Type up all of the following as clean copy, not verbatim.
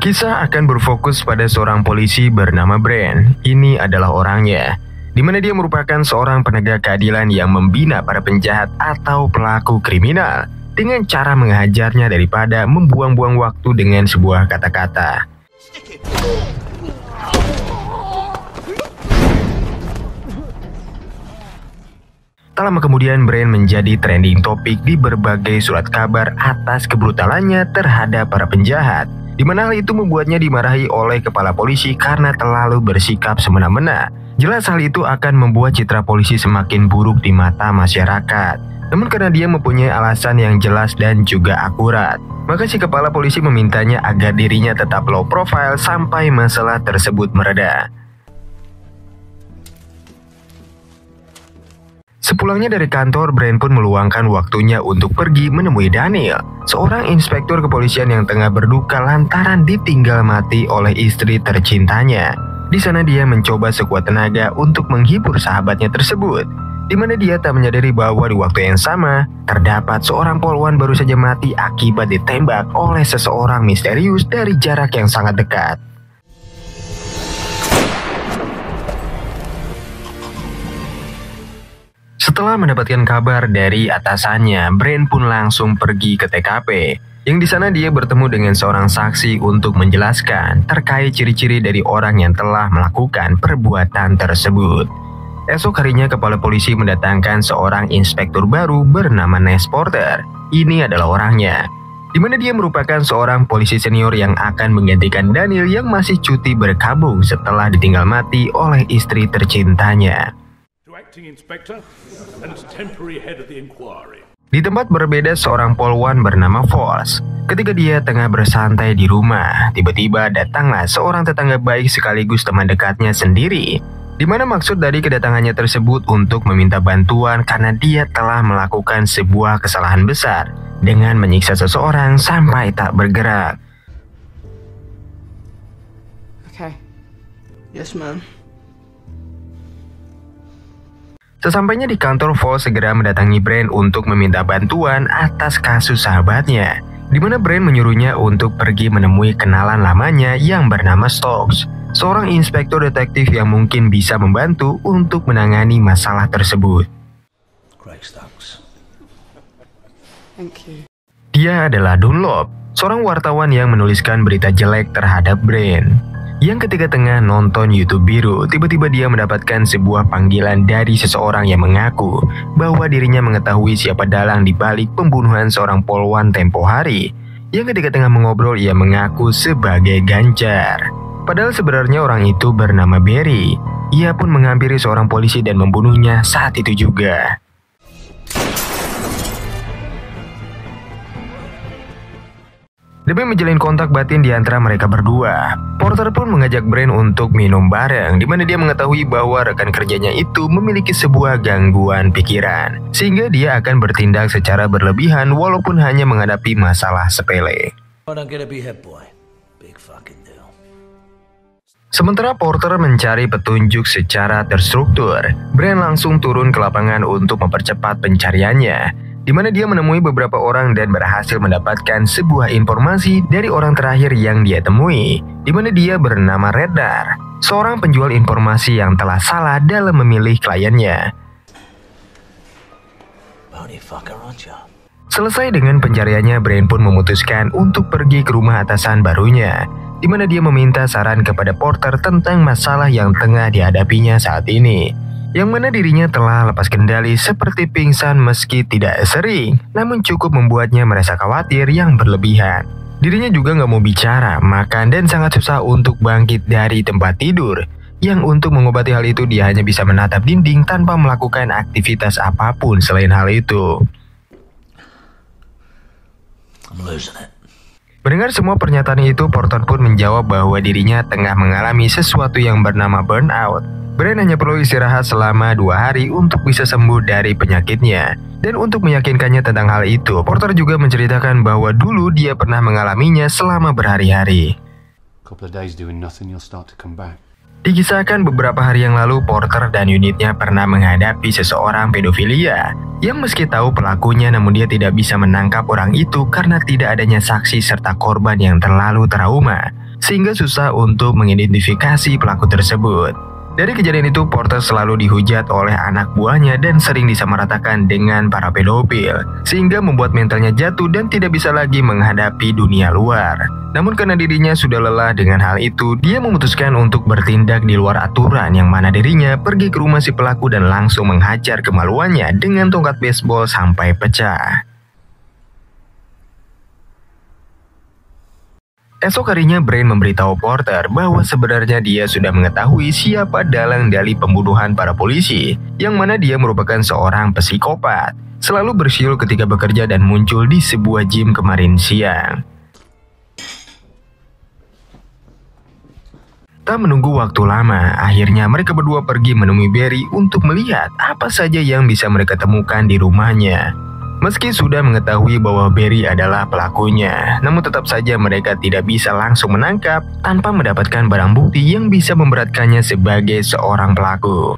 Kisah akan berfokus pada seorang polisi bernama Brent. Ini adalah orangnya, di mana dia merupakan seorang penegak keadilan yang membina para penjahat atau pelaku kriminal dengan cara menghajarnya daripada membuang-buang waktu dengan sebuah kata-kata. Tak lama kemudian, Brent menjadi trending topik di berbagai surat kabar atas kebrutalannya terhadap para penjahat, di mana hal itu membuatnya dimarahi oleh kepala polisi karena terlalu bersikap semena-mena. Jelas hal itu akan membuat citra polisi semakin buruk di mata masyarakat. Namun karena dia mempunyai alasan yang jelas dan juga akurat, maka si kepala polisi memintanya agar dirinya tetap low profile sampai masalah tersebut mereda. Sepulangnya dari kantor, Brent pun meluangkan waktunya untuk pergi menemui Daniel, seorang inspektur kepolisian yang tengah berduka lantaran ditinggal mati oleh istri tercintanya. Di sana dia mencoba sekuat tenaga untuk menghibur sahabatnya tersebut, di mana dia tak menyadari bahwa di waktu yang sama terdapat seorang polwan baru saja mati akibat ditembak oleh seseorang misterius dari jarak yang sangat dekat. Setelah mendapatkan kabar dari atasannya, Brent pun langsung pergi ke TKP. Yang di sana dia bertemu dengan seorang saksi untuk menjelaskan terkait ciri-ciri dari orang yang telah melakukan perbuatan tersebut. Esok harinya kepala polisi mendatangkan seorang inspektur baru bernama Ness Porter. Ini adalah orangnya, di mana dia merupakan seorang polisi senior yang akan menggantikan Daniel yang masih cuti berkabung setelah ditinggal mati oleh istri tercintanya. Di tempat berbeda, seorang polwan bernama Falls. Ketika dia tengah bersantai di rumah, tiba-tiba datanglah seorang tetangga baik sekaligus teman dekatnya sendiri, di mana maksud dari kedatangannya tersebut untuk meminta bantuan karena dia telah melakukan sebuah kesalahan besar dengan menyiksa seseorang sampai tak bergerak. Okay. Yes, ma'am. Sesampainya di kantor, Falls segera mendatangi Brent untuk meminta bantuan atas kasus sahabatnya, di mana Brent menyuruhnya untuk pergi menemui kenalan lamanya yang bernama Stokes, seorang inspektur detektif yang mungkin bisa membantu untuk menangani masalah tersebut. Thank you. Dia adalah Dunlop, seorang wartawan yang menuliskan berita jelek terhadap Brent. Yang ketika tengah nonton YouTube biru, tiba-tiba dia mendapatkan sebuah panggilan dari seseorang yang mengaku bahwa dirinya mengetahui siapa dalang di balik pembunuhan seorang polwan tempo hari. Yang ketika tengah mengobrol, ia mengaku sebagai Ganjar. Padahal sebenarnya orang itu bernama Barry. Ia pun menghampiri seorang polisi dan membunuhnya saat itu juga. Demi menjalin kontak batin di antara mereka berdua, Porter pun mengajak Brent untuk minum bareng, di mana dia mengetahui bahwa rekan kerjanya itu memiliki sebuah gangguan pikiran, sehingga dia akan bertindak secara berlebihan walaupun hanya menghadapi masalah sepele. Sementara Porter mencari petunjuk secara terstruktur, Brent langsung turun ke lapangan untuk mempercepat pencariannya, di mana dia menemui beberapa orang dan berhasil mendapatkan sebuah informasi dari orang terakhir yang dia temui, di mana dia bernama Redar, seorang penjual informasi yang telah salah dalam memilih kliennya. Selesai dengan pencariannya, Brent pun memutuskan untuk pergi ke rumah atasan barunya, di mana dia meminta saran kepada Porter tentang masalah yang tengah dihadapinya saat ini, yang mana dirinya telah lepas kendali seperti pingsan meski tidak sering, namun cukup membuatnya merasa khawatir yang berlebihan. Dirinya juga nggak mau bicara, makan, dan sangat susah untuk bangkit dari tempat tidur, yang untuk mengobati hal itu dia hanya bisa menatap dinding tanpa melakukan aktivitas apapun selain hal itu. Mendengar semua pernyataan itu, Porter pun menjawab bahwa dirinya tengah mengalami sesuatu yang bernama burnout. Brent hanya perlu istirahat selama 2 hari untuk bisa sembuh dari penyakitnya. Dan untuk meyakinkannya tentang hal itu, Porter juga menceritakan bahwa dulu dia pernah mengalaminya selama berhari-hari. Dikisahkan beberapa hari yang lalu, Porter dan unitnya pernah menghadapi seseorang pedofilia yang meski tahu pelakunya, namun dia tidak bisa menangkap orang itu karena tidak adanya saksi serta korban yang terlalu trauma. sehingga susah untuk mengidentifikasi pelaku tersebut. Dari kejadian itu, Porter selalu dihujat oleh anak buahnya dan sering disamaratakan dengan para pedofil, sehingga membuat mentalnya jatuh dan tidak bisa lagi menghadapi dunia luar. Namun karena dirinya sudah lelah dengan hal itu, dia memutuskan untuk bertindak di luar aturan, yang mana dirinya pergi ke rumah si pelaku dan langsung menghajar kemaluannya dengan tongkat baseball sampai pecah. Esok harinya, Brain memberitahu Porter bahwa sebenarnya dia sudah mengetahui siapa dalang dali pembunuhan para polisi, yang mana dia merupakan seorang psikopat, selalu bersiul ketika bekerja dan muncul di sebuah gym kemarin siang. Tak menunggu waktu lama, akhirnya mereka berdua pergi menemui Barry untuk melihat apa saja yang bisa mereka temukan di rumahnya. Meski sudah mengetahui bahwa Barry adalah pelakunya, namun tetap saja mereka tidak bisa langsung menangkap tanpa mendapatkan barang bukti yang bisa memberatkannya sebagai seorang pelaku.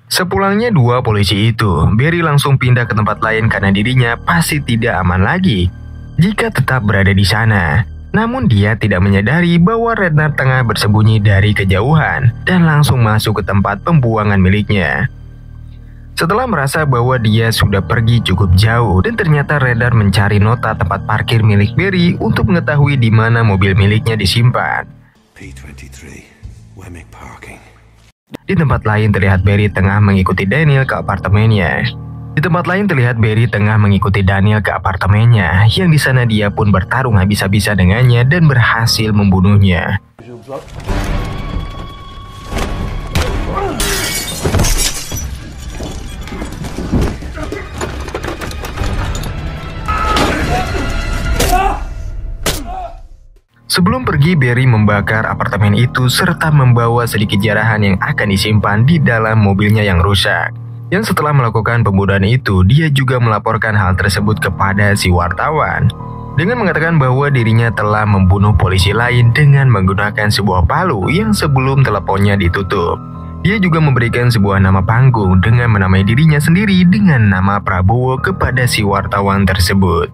Sepulangnya dua polisi itu, Barry langsung pindah ke tempat lain karena dirinya pasti tidak aman lagi jika tetap berada di sana. Namun dia tidak menyadari bahwa Rednar tengah bersembunyi dari kejauhan dan langsung masuk ke tempat pembuangan miliknya. Setelah merasa bahwa dia sudah pergi cukup jauh dan ternyata Rednar mencari nota tempat parkir milik Barry untuk mengetahui di mana mobil miliknya disimpan. P23, Wemmick Parking. Di tempat lain terlihat Barry tengah mengikuti Daniel ke apartemennya. Yang di sana dia pun bertarung habis-habisan dengannya dan berhasil membunuhnya. Sebelum pergi, Barry membakar apartemen itu serta membawa sedikit jarahan yang akan disimpan di dalam mobilnya yang rusak. Yang setelah melakukan pembunuhan itu, dia juga melaporkan hal tersebut kepada si wartawan dengan mengatakan bahwa dirinya telah membunuh polisi lain dengan menggunakan sebuah palu yang sebelum teleponnya ditutup. Dia juga memberikan sebuah nama panggung dengan menamai dirinya sendiri dengan nama Prabowo kepada si wartawan tersebut.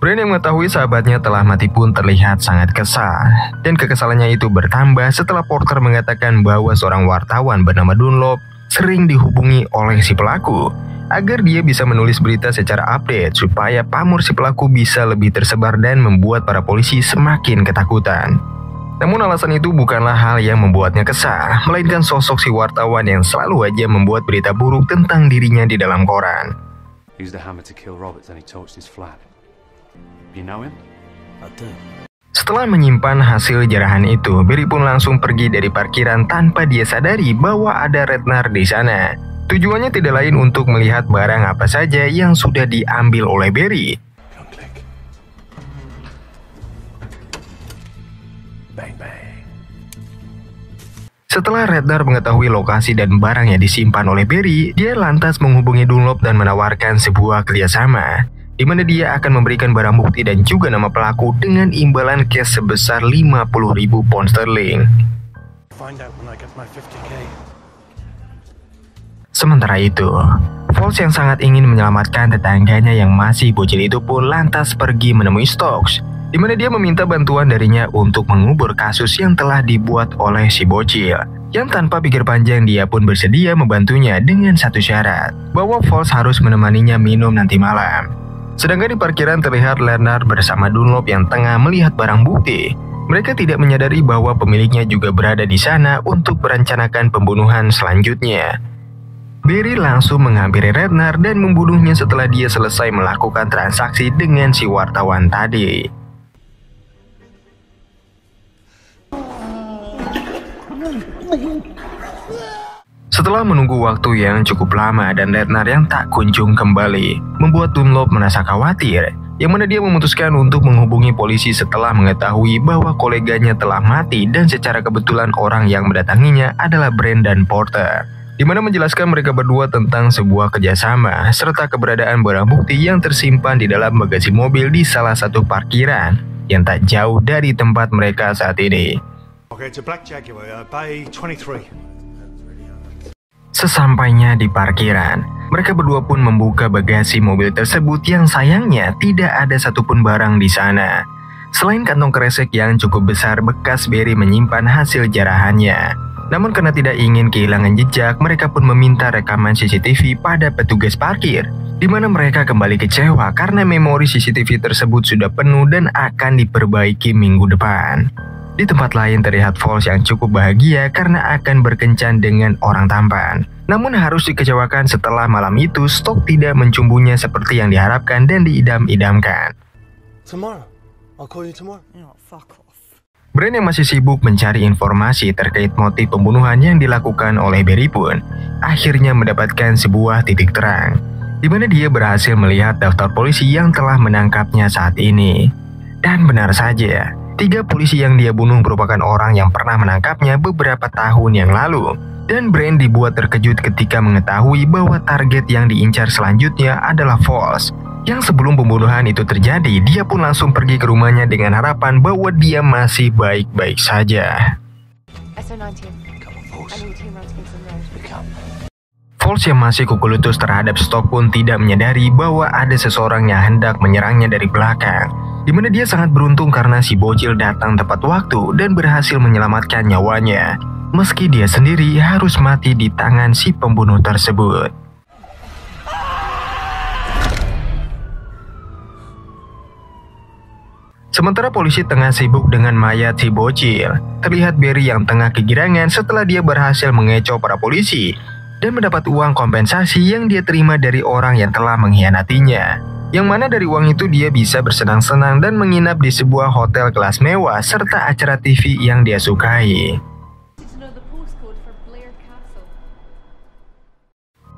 Brain yang mengetahui sahabatnya telah mati pun terlihat sangat kesal, dan kekesalannya itu bertambah setelah Porter mengatakan bahwa seorang wartawan bernama Dunlop sering dihubungi oleh si pelaku agar dia bisa menulis berita secara update supaya pamor si pelaku bisa lebih tersebar dan membuat para polisi semakin ketakutan. Namun alasan itu bukanlah hal yang membuatnya kesal, melainkan sosok si wartawan yang selalu aja membuat berita buruk tentang dirinya di dalam koran. Used the hammer to kill Roberts and he torched his flat. You know him? I do. Setelah menyimpan hasil jarahan itu, Barry pun langsung pergi dari parkiran tanpa dia sadari bahwa ada Rednar di sana. Tujuannya tidak lain untuk melihat barang apa saja yang sudah diambil oleh Barry. Bang bang. Setelah Rednar mengetahui lokasi dan barang yang disimpan oleh Barry, dia lantas menghubungi Dunlop dan menawarkan sebuah kerjasama, di mana dia akan memberikan barang bukti dan juga nama pelaku dengan imbalan cash sebesar 50.000 pound sterling. Sementara itu, Foles yang sangat ingin menyelamatkan tetangganya yang masih bocil itu pun lantas pergi menemui Stokes, di mana dia meminta bantuan darinya untuk mengubur kasus yang telah dibuat oleh si bocil. Yang tanpa pikir panjang dia pun bersedia membantunya dengan satu syarat, bahwa Foles harus menemaninya minum nanti malam. Sedangkan di parkiran terlihat Leonard bersama Dunlop yang tengah melihat barang bukti. Mereka tidak menyadari bahwa pemiliknya juga berada di sana untuk merencanakan pembunuhan selanjutnya. Barry langsung menghampiri Rednar dan membunuhnya setelah dia selesai melakukan transaksi dengan si wartawan tadi. Setelah menunggu waktu yang cukup lama dan Rednar yang tak kunjung kembali, membuat Dunlop merasa khawatir, yang mana dia memutuskan untuk menghubungi polisi setelah mengetahui bahwa koleganya telah mati dan secara kebetulan orang yang mendatanginya adalah Brain dan Porter, di mana menjelaskan mereka berdua tentang sebuah kerjasama serta keberadaan barang bukti yang tersimpan di dalam bagasi mobil di salah satu parkiran yang tak jauh dari tempat mereka saat ini. Okay, it's a black Jaguar, Bay 23. Sesampainya di parkiran, mereka berdua pun membuka bagasi mobil tersebut yang sayangnya tidak ada satupun barang di sana. Selain kantong kresek yang cukup besar bekas Barry menyimpan hasil jarahannya. Namun karena tidak ingin kehilangan jejak, mereka pun meminta rekaman CCTV pada petugas parkir, di mana mereka kembali kecewa karena memori CCTV tersebut sudah penuh dan akan diperbaiki minggu depan. Di tempat lain terlihat Falls yang cukup bahagia karena akan berkencan dengan orang tampan. Namun harus dikecewakan setelah malam itu Stock tidak mencumbunya seperti yang diharapkan dan diidam-idamkan. Tomorrow. I'll call you tomorrow. Oh, fuck off. Brand yang masih sibuk mencari informasi terkait motif pembunuhan yang dilakukan oleh Barry pun akhirnya mendapatkan sebuah titik terang, di mana dia berhasil melihat daftar polisi yang telah menangkapnya saat ini. Dan benar saja, 3 polisi yang dia bunuh merupakan orang yang pernah menangkapnya beberapa tahun yang lalu. Dan Brand dibuat terkejut ketika mengetahui bahwa target yang diincar selanjutnya adalah Falls. Yang sebelum pembunuhan itu terjadi, dia pun langsung pergi ke rumahnya dengan harapan bahwa dia masih baik-baik saja. Falls yang masih kuku lutut terhadap Stock pun tidak menyadari bahwa ada seseorang yang hendak menyerangnya dari belakang, di mana dia sangat beruntung karena si bocil datang tepat waktu dan berhasil menyelamatkan nyawanya, meski dia sendiri harus mati di tangan si pembunuh tersebut. Sementara polisi tengah sibuk dengan mayat si bocil, terlihat Barry yang tengah kegirangan setelah dia berhasil mengecoh para polisi dan mendapat uang kompensasi yang dia terima dari orang yang telah mengkhianatinya. Yang mana dari uang itu dia bisa bersenang-senang dan menginap di sebuah hotel kelas mewah serta acara TV yang dia sukai.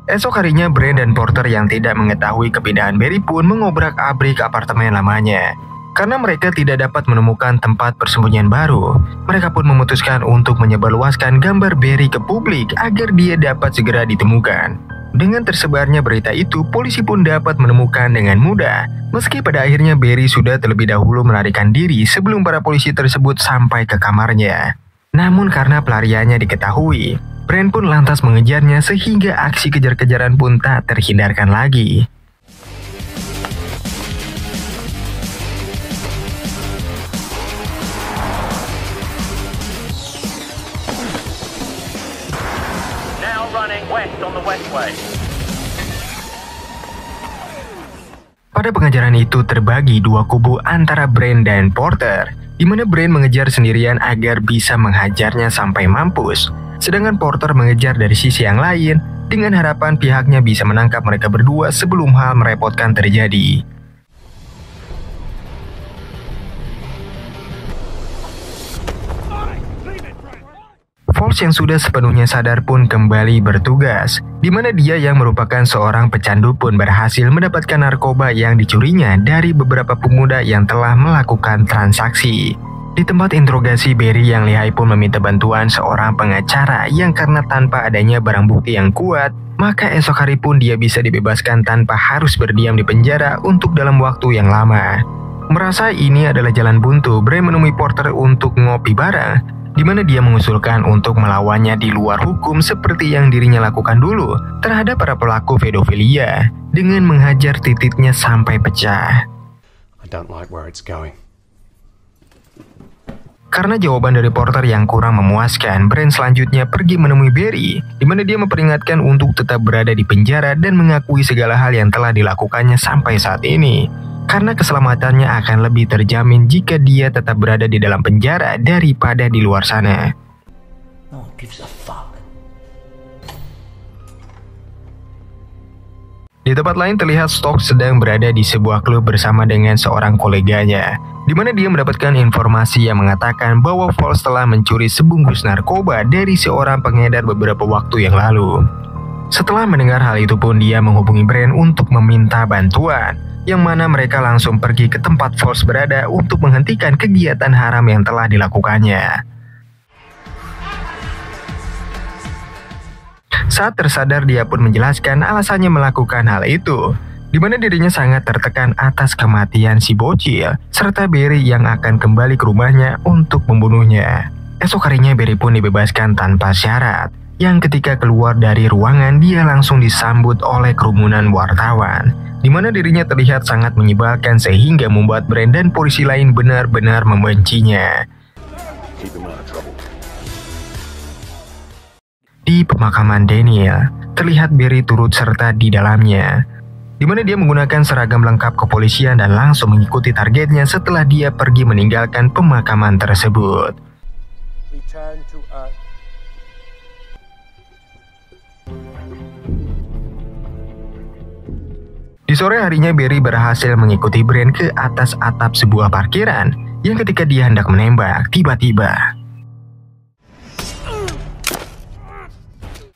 Esok harinya Brand dan Porter yang tidak mengetahui kepindahan Barry pun mengobrak-abrik apartemen lamanya. Karena mereka tidak dapat menemukan tempat persembunyian baru, mereka pun memutuskan untuk menyebarluaskan gambar Barry ke publik agar dia dapat segera ditemukan. Dengan tersebarnya berita itu, polisi pun dapat menemukan dengan mudah, meski pada akhirnya Barry sudah terlebih dahulu melarikan diri sebelum para polisi tersebut sampai ke kamarnya. Namun karena pelariannya diketahui, Brand pun lantas mengejarnya sehingga aksi kejar-kejaran pun tak terhindarkan lagi. Pada pengejaran itu terbagi 2 kubu antara Brand dan Porter, di mana Brand mengejar sendirian agar bisa menghajarnya sampai mampus, sedangkan Porter mengejar dari sisi yang lain dengan harapan pihaknya bisa menangkap mereka berdua sebelum hal merepotkan terjadi. Falls yang sudah sepenuhnya sadar pun kembali bertugas, di mana dia yang merupakan seorang pecandu pun berhasil mendapatkan narkoba yang dicurinya dari beberapa pemuda yang telah melakukan transaksi. Di tempat interogasi, Barry yang lihai pun meminta bantuan seorang pengacara yang karena tanpa adanya barang bukti yang kuat, maka esok hari pun dia bisa dibebaskan tanpa harus berdiam di penjara untuk dalam waktu yang lama. Merasa ini adalah jalan buntu, Brand menemui Porter untuk ngopi bareng, di mana dia mengusulkan untuk melawannya di luar hukum seperti yang dirinya lakukan dulu terhadap para pelaku pedofilia dengan menghajar titiknya sampai pecah. I don't like where it's going. Karena jawaban dari Porter yang kurang memuaskan, Brand selanjutnya pergi menemui Barry, di mana dia memperingatkan untuk tetap berada di penjara dan mengakui segala hal yang telah dilakukannya sampai saat ini. Karena keselamatannya akan lebih terjamin jika dia tetap berada di dalam penjara daripada di luar sana. No one gives a fuck. Di tempat lain terlihat Stock sedang berada di sebuah klub bersama dengan seorang koleganya, di mana dia mendapatkan informasi yang mengatakan bahwa Falls telah mencuri sebungkus narkoba dari seorang pengedar beberapa waktu yang lalu. Setelah mendengar hal itu pun dia menghubungi Brand untuk meminta bantuan, yang mana mereka langsung pergi ke tempat Falls berada untuk menghentikan kegiatan haram yang telah dilakukannya. Saat tersadar, dia pun menjelaskan alasannya melakukan hal itu, di mana dirinya sangat tertekan atas kematian si bocil serta Barry yang akan kembali ke rumahnya untuk membunuhnya. Esok harinya Barry pun dibebaskan tanpa syarat, yang ketika keluar dari ruangan dia langsung disambut oleh kerumunan wartawan, di mana dirinya terlihat sangat menyebalkan sehingga membuat Bran dan polisi lain benar-benar membencinya. Di pemakaman Daniel, terlihat Barry turut serta di dalamnya, di mana dia menggunakan seragam lengkap kepolisian dan langsung mengikuti targetnya setelah dia pergi meninggalkan pemakaman tersebut. Return to Earth. Di sore harinya Barry berhasil mengikuti Bran ke atas atap sebuah parkiran yang ketika dia hendak menembak, tiba-tiba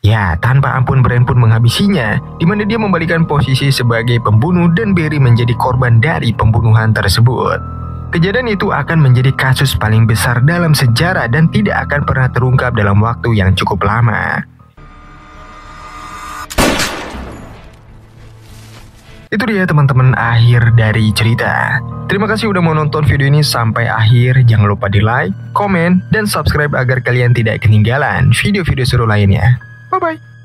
ya, tanpa ampun Bran pun menghabisinya, di mana dia membalikan posisi sebagai pembunuh dan Barry menjadi korban dari pembunuhan tersebut. Kejadian itu akan menjadi kasus paling besar dalam sejarah dan tidak akan pernah terungkap dalam waktu yang cukup lama. Itu dia teman-teman akhir dari cerita. Terima kasih udah mau nonton video ini sampai akhir. Jangan lupa di like, komen, dan subscribe agar kalian tidak ketinggalan video-video seru lainnya. Bye-bye.